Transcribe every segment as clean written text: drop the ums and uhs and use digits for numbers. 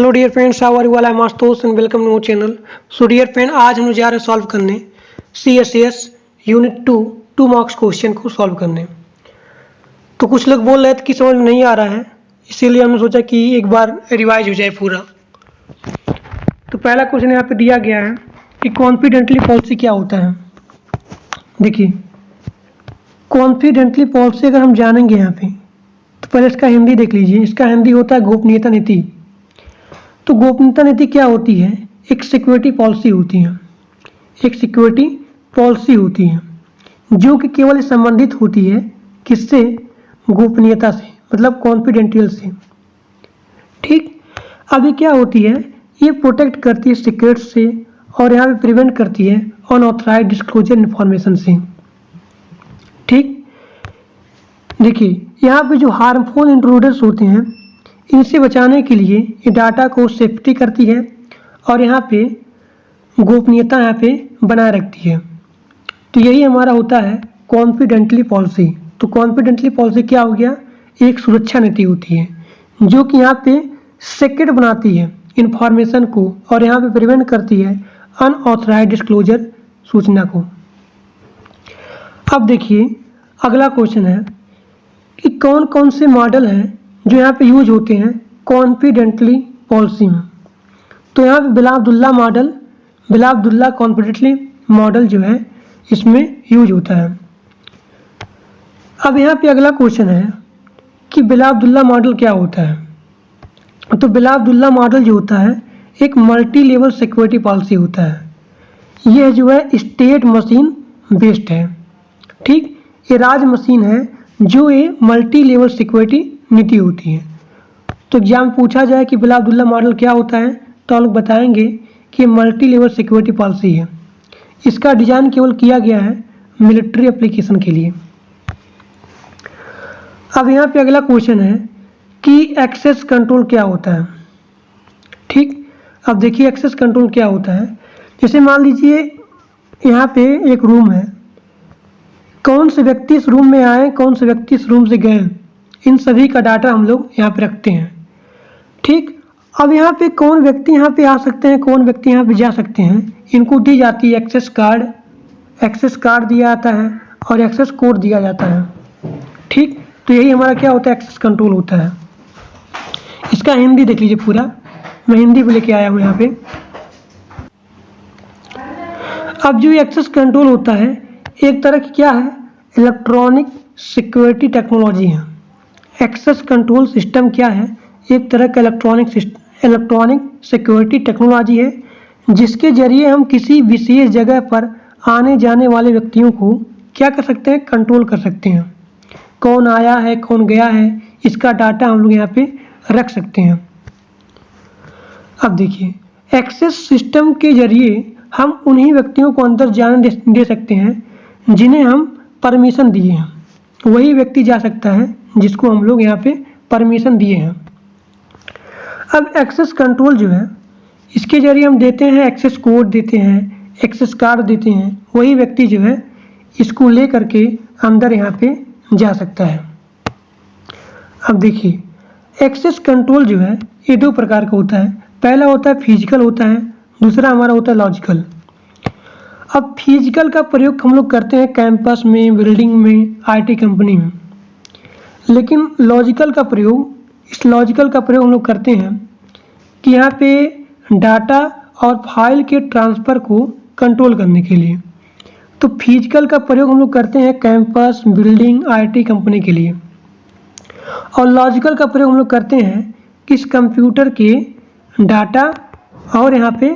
Hello dear friends, how are you all? I am Ashutosh and welcome to my channel. So dear friend, आज हम लोग जा रहे हैं सॉल्व करने CSS यूनिट 2 मार्क्स क्वेश्चन को सॉल्व करने। तो कुछ लोग बोल रहे थे कि समझ में नहीं आ रहा है, इसीलिए हमने सोचा कि एक बार रिवाइज हो जाए पूरा। तो पहला क्वेश्चन यहाँ पे दिया गया है कि कॉन्फिडेंटली पॉलिसी क्या होता है। देखिए, कॉन्फिडेंटली पॉलिसी अगर हम जानेंगे यहाँ पे तो पहले इसका हिंदी देख लीजिए। इसका हिंदी होता है गोपनीयता नीति। तो गोपनीयता नीति क्या होती है? एक सिक्योरिटी पॉलिसी होती है, एक सिक्योरिटी पॉलिसी होती है जो कि केवल संबंधित होती है किससे? गोपनीयता से, मतलब कॉन्फिडेंशियल से। ठीक, अब ये क्या होती है? ये प्रोटेक्ट करती है सीक्रेट से और यहाँ पे प्रिवेंट करती है अनऑथराइज्ड डिस्क्लोजर इन्फॉर्मेशन से। ठीक, देखिए यहाँ पे जो हार्मफुल इंट्रूडर्स होते हैं इनसे बचाने के लिए ये डाटा को सेफ्टी करती है और यहाँ पे गोपनीयता यहाँ पे बनाए रखती है। तो यही हमारा होता है कॉन्फिडेंटली पॉलिसी। तो कॉन्फिडेंटली पॉलिसी क्या हो गया? एक सुरक्षा नीति होती है जो कि यहाँ पे सीक्रेट बनाती है इंफॉर्मेशन को और यहाँ पे प्रिवेंट करती है अनऑथराइज्ड डिस्क्लोजर सूचना को। अब देखिए अगला क्वेश्चन है कि कौन कौन से मॉडल हैं जो यहाँ पे यूज होते हैं कॉन्फिडेंटली पॉलिसी में। तो यहाँ पे बिलावदुल्ला मॉडल, बिलावदुल्ला कॉन्फिडेंटली मॉडल जो है इसमें यूज होता है। अब यहाँ पे अगला क्वेश्चन है कि बिलावदुल्ला मॉडल क्या होता है। तो बिलावदुल्ला मॉडल जो होता है एक मल्टी लेवल सिक्योरिटी पॉलिसी होता है। यह जो है स्टेट मशीन बेस्ड है। ठीक, ये राज मशीन है जो ये मल्टी लेवल सिक्योरिटी नीति होती है। तो एग्जाम पूछा जाए कि बिलावदुल्ला मॉडल क्या होता है तो हम लोग बताएंगे कि मल्टी लेवल सिक्योरिटी पॉलिसी है। इसका डिजाइन केवल किया गया है मिलिट्री एप्लीकेशन के लिए। अब यहाँ पे अगला क्वेश्चन है कि एक्सेस कंट्रोल क्या होता है। ठीक, अब देखिए एक्सेस कंट्रोल क्या होता है। जैसे मान लीजिए यहाँ पे एक रूम है, कौन से व्यक्ति इस रूम में आए, कौन से व्यक्ति इस रूम से गए, इन सभी का डाटा हम लोग यहाँ पे रखते हैं। ठीक, अब यहाँ पे कौन व्यक्ति यहाँ पे आ सकते हैं, कौन व्यक्ति यहाँ पे जा सकते हैं, इनको दी जाती है एक्सेस कार्ड। एक्सेस कार्ड दिया जाता है और एक्सेस कोड दिया जाता है। ठीक, तो यही हमारा क्या होता है? एक्सेस कंट्रोल होता है। इसका हिंदी देख लीजिए पूरा, मैं हिंदी में लेके आया हूँ यहाँ पे। अब जो एक्सेस कंट्रोल होता है एक तरह की क्या है? इलेक्ट्रॉनिक सिक्योरिटी टेक्नोलॉजी है। एक्सेस कंट्रोल सिस्टम क्या है? एक तरह का इलेक्ट्रॉनिक सिक्योरिटी टेक्नोलॉजी है जिसके जरिए हम किसी विशेष जगह पर आने जाने वाले व्यक्तियों को क्या कर सकते हैं? कंट्रोल कर सकते हैं। कौन आया है, कौन गया है, इसका डाटा हम लोग यहाँ पे रख सकते हैं। अब देखिए एक्सेस सिस्टम के जरिए हम उन्हीं व्यक्तियों को अंदर जाने दे सकते हैं जिन्हें हम परमिशन दिए हैं। वही व्यक्ति जा सकता है जिसको हम लोग यहाँ पे परमिशन दिए हैं। अब एक्सेस कंट्रोल जो है इसके जरिए हम देते हैं एक्सेस कोड देते हैं, एक्सेस कार्ड देते हैं। वही व्यक्ति जो है इसको ले करके अंदर यहाँ पे जा सकता है। अब देखिए एक्सेस कंट्रोल जो है ये दो प्रकार का होता है। पहला होता है फिजिकल होता है, दूसरा हमारा होता है लॉजिकल। अब फिजिकल का प्रयोग हम लोग करते हैं कैंपस में, बिल्डिंग में, IT कंपनी में। लेकिन लॉजिकल का प्रयोग, इस लॉजिकल का प्रयोग हम लोग करते हैं कि यहाँ पे डाटा और फाइल के ट्रांसफ़र को कंट्रोल करने के लिए। तो फिजिकल का प्रयोग हम लोग करते हैं कैंपस, बिल्डिंग, IT कंपनी के लिए। और लॉजिकल का प्रयोग हम लोग करते हैं किस कंप्यूटर के डाटा और यहाँ पे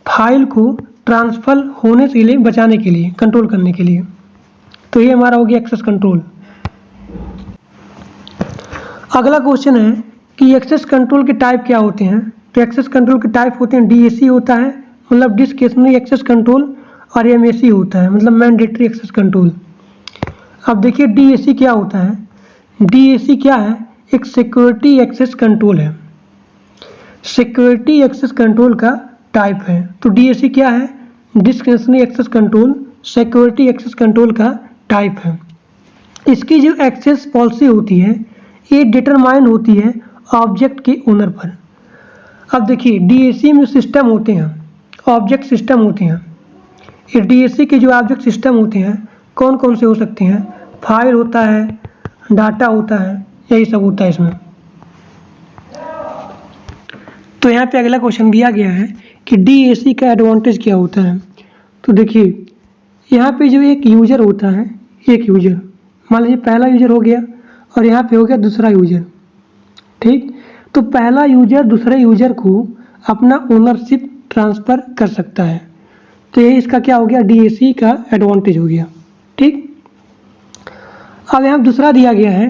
फाइल को ट्रांसफर होने के लिए, बचाने के लिए, कंट्रोल करने के लिए। तो ये हमारा हो गया एक्सेस कंट्रोल। अगला क्वेश्चन है कि एक्सेस कंट्रोल के टाइप क्या होते हैं। तो एक्सेस कंट्रोल के टाइप होते हैं DAC होता है, मतलब डिस्क्रिशनरी एक्सेस कंट्रोल, और MAC होता है, मतलब मैंडेटरी एक्सेस कंट्रोल। अब देखिए DAC क्या होता है। DAC क्या है? एक सिक्योरिटी एक्सेस कंट्रोल है, सिक्योरिटी एक्सेस कंट्रोल का टाइप है। तो DAC क्या है? Discretionary access control, security access control का टाइप है। इसकी जो एक्सेस पॉलिसी होती है ये डिटरमाइन होती है ऑब्जेक्ट के ओनर पर। अब देखिए डीएसी में सिस्टम होते हैं, ऑब्जेक्ट सिस्टम होते हैं। ये डीएसी के जो ऑब्जेक्ट सिस्टम होते हैं कौन कौन से हो सकते हैं? फाइल होता है, डाटा होता है, यही सब होता है इसमें। तो यहाँ पे अगला क्वेश्चन दिया गया है कि डीएसी का एडवांटेज क्या होता है। तो देखिए यहाँ पे जो एक यूजर होता है, एक यूजर मान लीजिए पहला यूजर हो गया और यहाँ पे हो गया दूसरा यूजर, ठीक। तो पहला यूजर दूसरे यूजर को अपना ओनरशिप ट्रांसफ़र कर सकता है। तो ये इसका क्या हो गया? डीएसी का एडवांटेज हो गया, ठीक। अब यहाँ दूसरा दिया गया है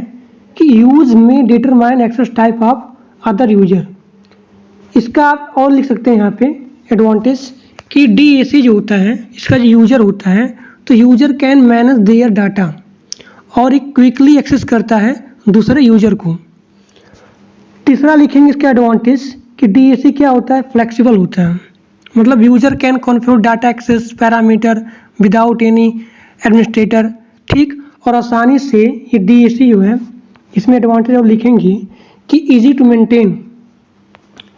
कि यूज में determine access type of other user. इसका आप और लिख सकते हैं यहाँ पे एडवांटेज कि डीएसी जो होता है, इसका जो यूजर होता है, तो user can manage their data और एक क्विकली एक्सेस करता है दूसरे यूजर को। तीसरा लिखेंगे इसका एडवांटेज कि डीएसी क्या होता है? फ्लेक्सिबल होता है, मतलब user can configure data access parameter without any administrator, ठीक। और आसानी से ये डीएसी जो है, इसमें एडवांटेज आप लिखेंगे कि इजी टू मेंटेन,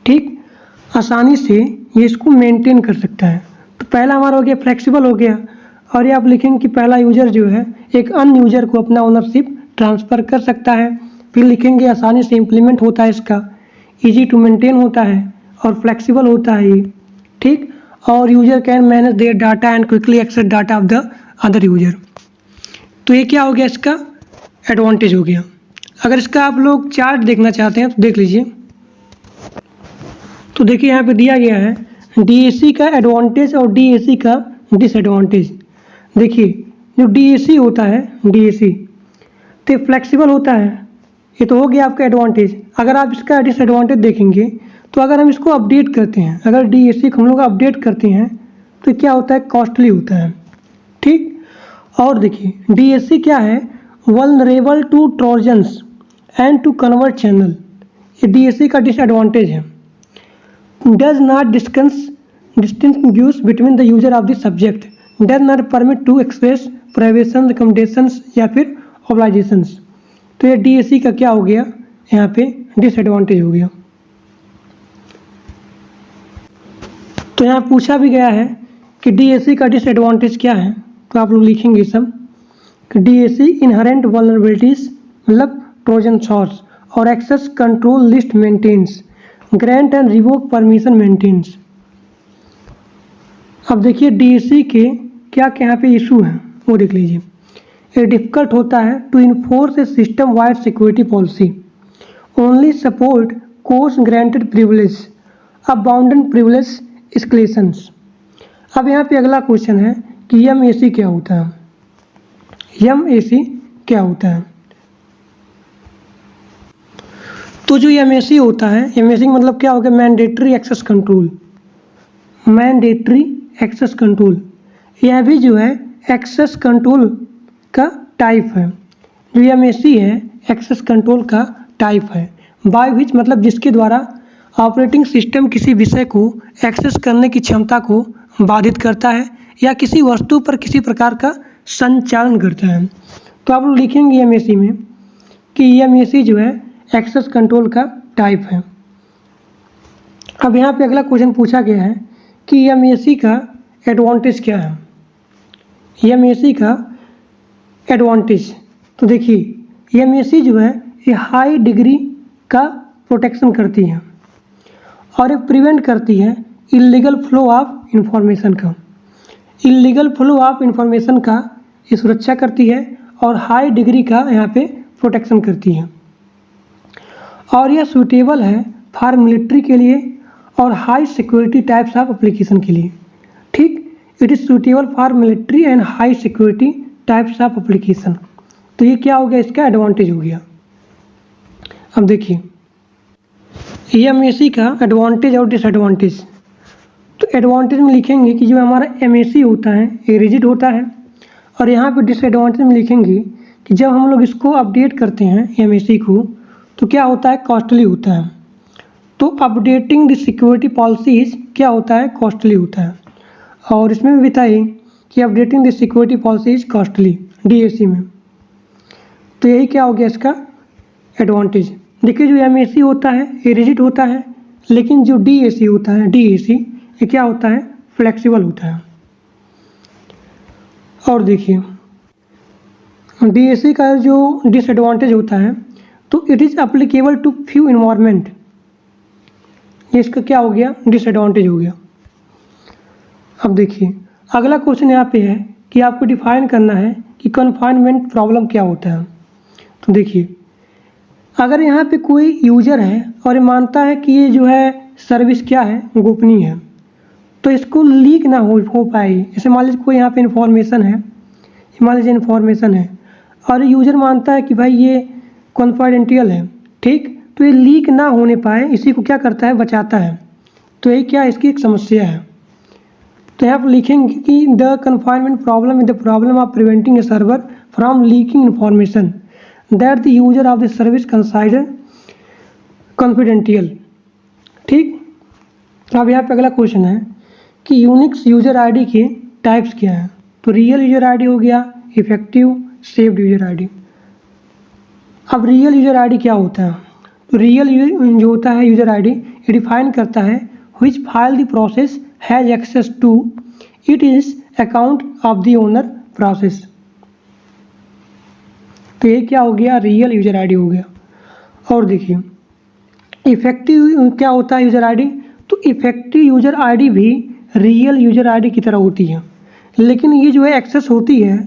ठीक। आसानी से ये इसको मेंटेन कर सकता है। तो पहला हमारा हो गया फ्लेक्सिबल हो गया, और ये आप लिखेंगे कि पहला यूजर जो है एक अन्य यूजर को अपना ओनरशिप ट्रांसफ़र कर सकता है। फिर लिखेंगे आसानी से इम्प्लीमेंट होता है इसका, इजी टू मेंटेन होता है और फ्लेक्सिबल होता है ये, ठीक। और user can manage their data and quickly access data of the other user. तो ये क्या हो गया? इसका एडवांटेज हो गया। अगर इसका आप लोग चार्ट देखना चाहते हैं तो देख लीजिए। तो देखिए यहाँ पे दिया गया है डीएसी का एडवांटेज और डीएसी का डिसएडवांटेज। देखिए जो डीएसी होता है, डीएसी तो फ्लेक्सिबल होता है, ये तो हो गया आपका एडवांटेज। अगर आप इसका डिसएडवांटेज देखेंगे तो अगर हम इसको अपडेट करते हैं, अगर डीएसी को हम लोग अपडेट करते हैं तो क्या होता है? कॉस्टली होता है, ठीक। और देखिए डीएसी क्या है? Vulnerable to Trojans and to convert channel, ये डीएसी का डिसएडवांटेज है। Does not distinguish between the user of the subject, does not permit to express privation recommendations या फिर ऑब्लाइजेशंस। तो ये डीएसी का क्या हो गया? यहाँ पे डिसएडवांटेज हो गया। तो यहाँ पूछा भी गया है कि डीएसी का डिसएडवांटेज क्या है, तो आप लोग लिखेंगे सब कि डीएसी इनहेरेंट वल्नरेबिलिटीज, मतलब ट्रोजन हॉर्स और access control list maintenance, grant and revoke permission maintenance. अब देखिए डीएसी के क्या क्या यहाँ पे इशू हैं वो देख लीजिए। ये डिफिकल्ट होता है to enforce a system wide security policy, only support coarse granted privilege, abundant privilege escalations. अब यहाँ पे अगला क्वेश्चन है कि एमएसी क्या होता है? एमएसी क्या होता है? तो जो एमएसी होता है, एमएसी मतलब क्या होगा? Mandatory access control, mandatory access control. यह भी जो है एक्सेस कंट्रोल का टाइप है। जो एमएसी है एक्सेस कंट्रोल का टाइप है। बाय विच मतलब जिसके द्वारा ऑपरेटिंग सिस्टम किसी विषय को एक्सेस करने की क्षमता को बाधित करता है या किसी वस्तु पर किसी प्रकार का संचालन करता है। तो आप लोग लिखेंगे एमएसी में कि एमएसी जो है एक्सेस कंट्रोल का टाइप है। अब यहाँ पे अगला क्वेश्चन पूछा गया है कि एमएसी का एडवांटेज क्या है? एमएसी का एडवांटेज, तो देखिए एमएसी जो है ये हाई डिग्री का प्रोटेक्शन करती है और ये प्रिवेंट करती है इल्लीगल फ्लो ऑफ इंफॉर्मेशन का, इल्लीगल फ्लो ऑफ इंफॉर्मेशन का ये सुरक्षा करती है और हाई डिग्री का यहाँ पे प्रोटेक्शन करती है। और यह सूटेबल है फॉर मिलिट्री के लिए और high security types of application के लिए, ठीक। It is suitable for military and high security types of application. तो ये क्या हो गया? इसका एडवांटेज हो गया। अब देखिए एमएसी का एडवांटेज और डिसएडवांटेज। तो एडवांटेज में लिखेंगे कि जो हमारा एमएसी होता है ये रिजिड होता है, और यहाँ पे डिसएडवांटेज में लिखेंगे कि जब हम लोग इसको अपडेट करते हैं एमएसी को तो क्या होता है? कॉस्टली होता है। तो अपडेटिंग द सिक्योरिटी पॉलिसीज क्या होता है? कॉस्टली होता है। और इसमें भी बताइए कि updating the security policies costly DAC में। तो यही क्या हो गया इसका एडवांटेज। देखिए जो एमएसी होता है ये रिजिड होता है, लेकिन जो DAC होता है, DAC ये क्या होता है, फ्लेक्सिबल होता है। और देखिए DAC का जो डिसएडवांटेज होता है, तो it is applicable to few environment, ये इसका क्या हो गया, डिसएडवांटेज हो गया। अब देखिए अगला क्वेश्चन यहाँ पे है कि आपको डिफाइन करना है कि कन्फाइनमेंट प्रॉब्लम क्या होता है। तो देखिए अगर यहाँ पे कोई यूजर है और ये मानता है कि ये जो है सर्विस क्या है, गोपनीय है, तो इसको लीक ना हो पाए। जैसे मान लीजिए कोई यहाँ पे इन्फॉर्मेशन है, मान लीजिए इन्फॉर्मेशन है और यूजर मानता है कि भाई ये कॉन्फिडेंशियल है, ठीक, तो ये लीक ना होने पाए, इसी को क्या करता है, बचाता है। तो ये क्या, इसकी एक समस्या है। तो यहाँ पर लिखेंगे कि the confinement problem is the problem of preventing A server from leaking information that the user of the service consider confidential. ठीक, अब यहाँ पे अगला क्वेश्चन है कि यूनिक्स यूजर आईडी के टाइप्स क्या हैं। तो रियल यूजर आईडी हो गया, इफेक्टिव, सेव्ड यूजर आईडी। अब रियल यूजर आईडी क्या होता है, तो रियल जो होता है यूजर आईडी, ये डिफाइन करता है which file the process has access to, it is account of the owner process. तो ये क्या हो गया, रियल यूजर आईडी हो गया। और देखिए इफेक्टिव क्या होता है यूजर आईडी, तो इफेक्टिव यूजर आईडी भी रियल यूजर आईडी की तरह होती है, लेकिन ये जो है एक्सेस होती है,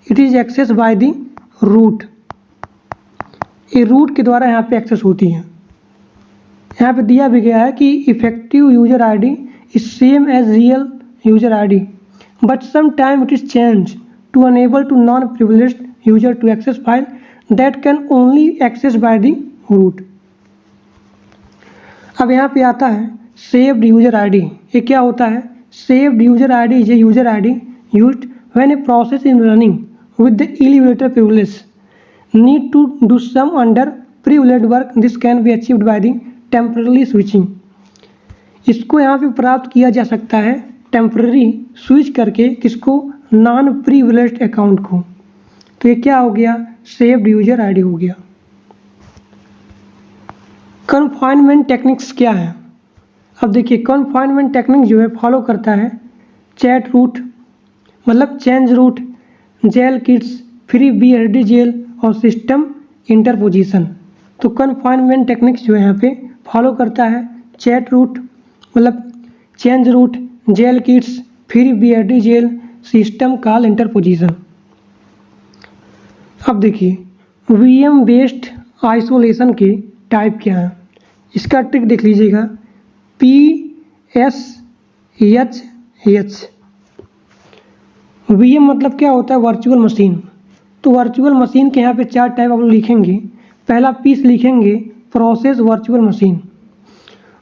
it is access by the root, ये रूट के द्वारा यहाँ पे एक्सेस होती है। यहाँ पे दिया भी गया है कि effective user ID is same as real user ID but some time it is change to enable to non privileged user to access file that can only access by the root. अब यहाँ पे आता है saved user ID. ये क्या होता है, saved user ID is a user ID used when a process in running with the elevator privilege need to do some under privileged work. This can be achieved by the temporarily switching. इसको यहाँ पे प्राप्त किया जा सकता है temporary switch करके, किसको, नॉन प्रिविलेज्ड अकाउंट को। तो ये क्या हो गया, सेव्ड यूजर आईडी हो गया। कन्फाइनमेंट टेक्निक्स क्या है। अब देखिए कन्फाइनमेंट टेक्निक जो है फॉलो करता है चैट रूट, मतलब change root, jail kits, free BSD jail और सिस्टम इंटरपोजिशन। तो कन्फाइनमेंट टेक्निक्स जो है यहाँ पे फॉलो करता है चैट रूट, मतलब change root, jail kits, free BSD jail, system call interposition. अब देखिए VM बेस्ड आइसोलेशन के टाइप क्या है, इसका ट्रिक देख लीजिएगा, PSHH। VM मतलब क्या होता है, वर्चुअल मशीन। तो वर्चुअल मशीन के यहाँ पे 4 टाइप आप लोग लिखेंगे। पहला पीस लिखेंगे प्रोसेस वर्चुअल मशीन,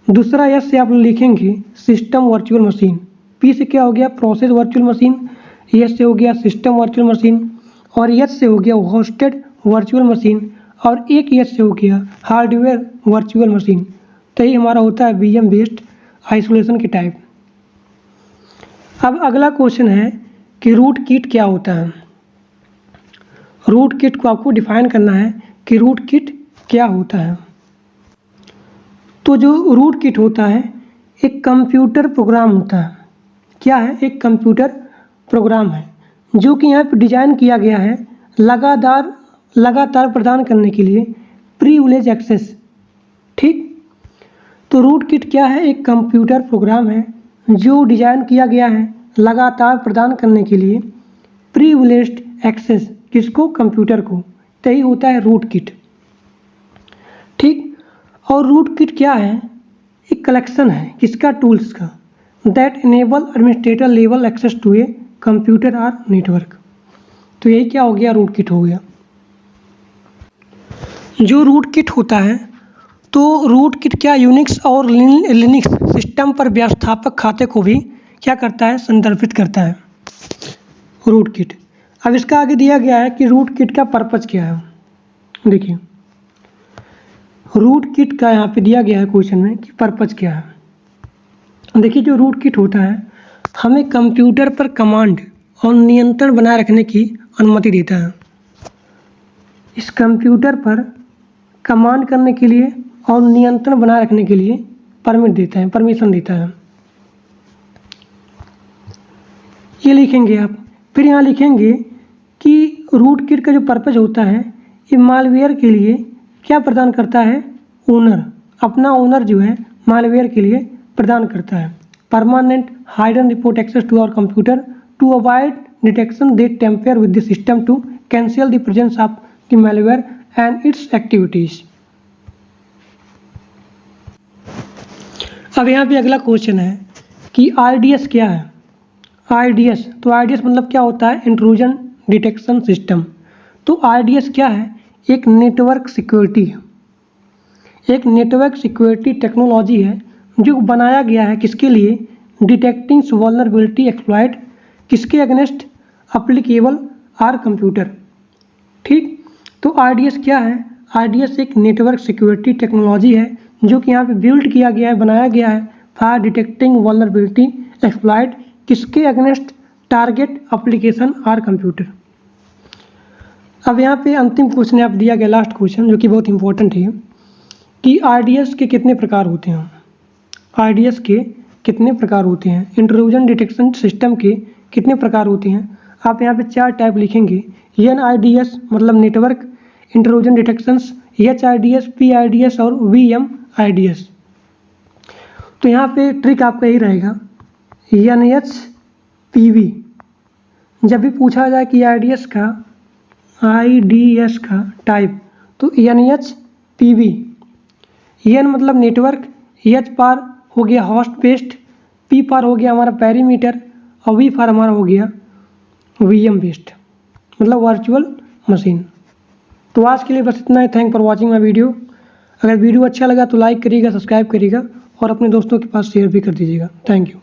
दूसरा S से आप लोग लिखेंगे सिस्टम वर्चुअल मशीन। P से क्या हो गया, प्रोसेस वर्चुअल मशीन, S से हो गया सिस्टम वर्चुअल मशीन, और H से हो गया होस्टेड वर्चुअल मशीन, और एक H से हो गया हार्डवेयर वर्चुअल मशीन। तो ये हमारा होता है VM बेस्ड आइसोलेशन के टाइप। अब अगला क्वेश्चन है कि रूट किट क्या होता है। रूट किट को आपको डिफाइन करना है कि रूट किट क्या होता है। तो जो रूट किट होता है एक कंप्यूटर प्रोग्राम होता है। क्या है, एक कंप्यूटर प्रोग्राम है जो कि यहाँ पे डिजाइन किया गया है लगातार प्रदान करने के लिए प्रिविलेज एक्सेस। ठीक, तो रूट किट क्या है, एक कंप्यूटर प्रोग्राम है जो डिजाइन किया गया है लगातार प्रदान करने के लिए प्रिविलेज्ड एक्सेस, किसको, कंप्यूटर को। तो यही होता है रूट किट। ठीक, और रूट किट क्या है, एक कलेक्शन है किसका, टूल्स का, that enable administrator level access to a computer और नेटवर्क। तो यही क्या हो गया, रूट किट हो गया। जो रूट किट होता है, तो रूट किट क्या यूनिक्स और लिनक्स सिस्टम पर व्यवस्थापक खाते को भी क्या करता है, संदर्भित करता है रूट किट। अब इसका आगे दिया गया है कि रूट किट का पर्पज क्या है। देखिए रूट किट का यहाँ पे दिया गया है क्वेश्चन में कि पर्पज क्या है। देखिए जो रूट किट होता है हमें कंप्यूटर पर कमांड और नियंत्रण बनाए रखने की अनुमति देता है। इस कंप्यूटर पर कमांड करने के लिए और नियंत्रण बनाए रखने के लिए परमिट देता है, परमिशन देता है। ये लिखेंगे आप। फिर यहाँ लिखेंगे कि रूट किट का जो पर्पज होता है, ये मालवेयर के लिए क्या प्रदान करता है, ओनर, अपना ओनर जो है मालवेयर के लिए प्रदान करता है। Permanent hide and report access to our computer to avoid detection they tamper with the system to cancel the presence of the malware and its activities. अब यहाँ पे अगला क्वेश्चन है कि RDS क्या है। RDS, तो RDS मतलब क्या होता है, इंट्रूजन डिटेक्शन सिस्टम। तो RDS क्या है, एक नेटवर्क सिक्योरिटी है, एक नेटवर्क सिक्योरिटी टेक्नोलॉजी है जो बनाया गया है किसके लिए, डिटेक्टिंग वल्नरेबिलिटी एक्सप्लॉइट, किसके अगेंस्ट, अप्लीकेबल आर कंप्यूटर। ठीक, तो RDS क्या है, RDS एक नेटवर्क सिक्योरिटी टेक्नोलॉजी है जो कि यहाँ पे बिल्ड किया गया है, बनाया गया है फॉर डिटेक्टिंग वल्नरेबिलिटी एक्सप्लॉइट, किसके against, target application or computer. अब यहाँ पे अंतिम क्वेश्चन आप दिया गया, लास्ट क्वेश्चन जो कि बहुत इंपॉर्टेंट है कि RDS के कितने प्रकार होते हैं। RDS के कितने प्रकार होते हैं, इंट्रूजन डिटेक्शन सिस्टम के कितने प्रकार होते हैं। आप यहाँ पे 4 टाइप लिखेंगे। NIDS मतलब network intrusion detections, HIDS, PIDS और VMIDS। तो यहाँ पे ट्रिक आपका यही रहेगा, NHPV जब भी पूछा जाए कि IDS का टाइप, तो NHPV। N मतलब नेटवर्क, H पार हो गया होस्ट बेस्ड, P पार हो गया हमारा पेरीमीटर और V पार हमारा हो गया VM बेस्ड मतलब वर्चुअल मशीन। तो आज के लिए बस इतना ही। Thank for watching my video. अगर वीडियो अच्छा लगा तो लाइक करिएगा, सब्सक्राइब करिएगा और अपने दोस्तों के पास शेयर भी कर दीजिएगा। Thank you.